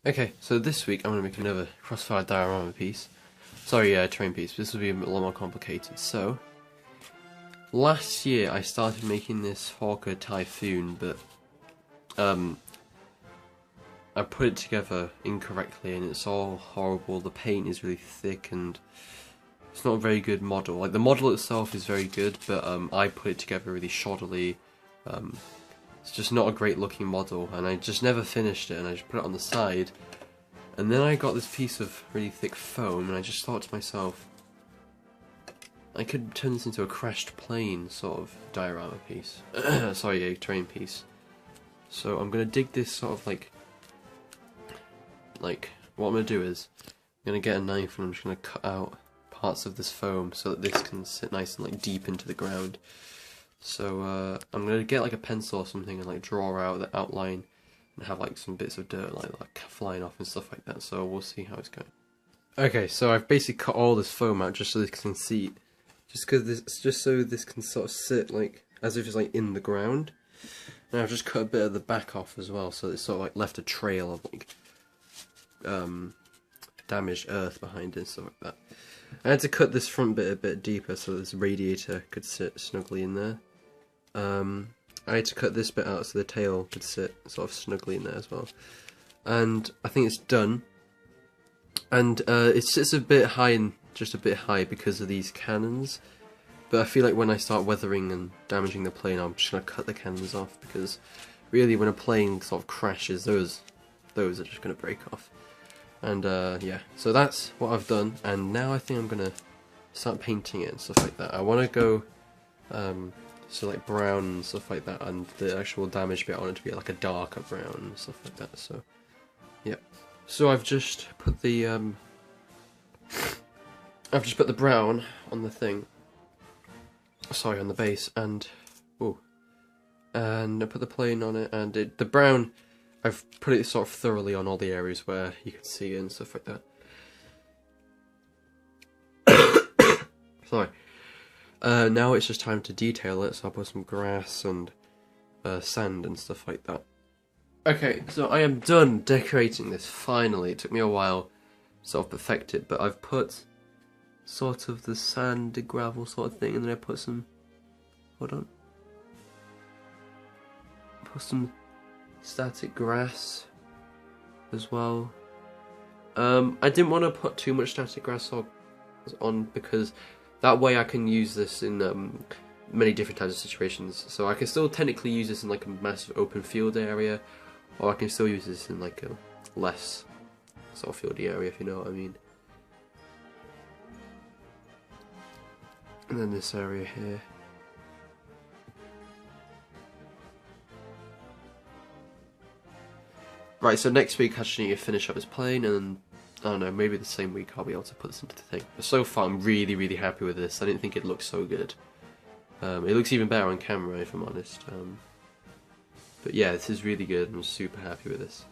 Okay, so this week I'm going to make another crossfire diorama piece. Sorry, terrain piece. This will be a lot more complicated. So, last year I started making this Hawker Typhoon, but I put it together incorrectly and it's all horrible. The paint is really thick and it's not a very good model. Like, the model itself is very good, but I put it together really shoddily. It's just not a great looking model, and I just never finished it, and I just put it on the side. And then I got this piece of really thick foam, and I just thought to myself, I could turn this into a crashed plane sort of diorama piece. Sorry, a terrain piece. So I'm gonna dig this sort of like what I'm gonna do is I'm gonna get a knife and I'm just gonna cut out parts of this foam so that this can sit nice and like deep into the ground. So I'm gonna get like a pencil or something and like draw out the outline and have like some bits of dirt like flying off and stuff like that. So we'll see how it's going. Okay, so I've basically cut all this foam out just so this can see, just so this can sort of sit like as if it's like in the ground. And I've just cut a bit of the back off as well, so it's sort of like left a trail of like damaged earth behind it and stuff like that. I had to cut this front bit a bit deeper so this radiator could sit snugly in there. I had to cut this bit out so the tail could sit sort of snugly in there as well. And I think it's done. And it sits a bit high, and just a bit high because of these cannons. But I feel like when I start weathering and damaging the plane, I'm just going to cut the cannons off, because really when a plane sort of crashes, those are just going to break off. And yeah, so that's what I've done, and now I think I'm going to start painting it and stuff like that. I want to go so like brown and stuff like that, and the actual damage bit on it to be like a darker brown and stuff like that. So yeah, so I've just put the brown on the thing. Sorry, on the base, and I put the plane on it, and the brown, I've put it sort of thoroughly on all the areas where you can see it and stuff like that. Sorry. Now it's just time to detail it, so I'll put some grass and sand and stuff like that. Okay, so I am done decorating this, finally. It took me a while to sort of perfect it, but I've put sort of the sand, gravel sort of thing, and then I put some, hold on, put some static grass as well. I didn't want to put too much static grass on because that way I can use this in many different types of situations. So I can still technically use this in like a massive open field area, or I can still use this in like a less sort of fieldy area, if you know what I mean. And then this area here. Right, so next week I just need to finish up this plane, and I don't know, maybe the same week I'll be able to put this into the thing. But so far I'm really, really happy with this. I didn't think it looked so good. It looks even better on camera, if I'm honest. But yeah, this is really good. I'm super happy with this.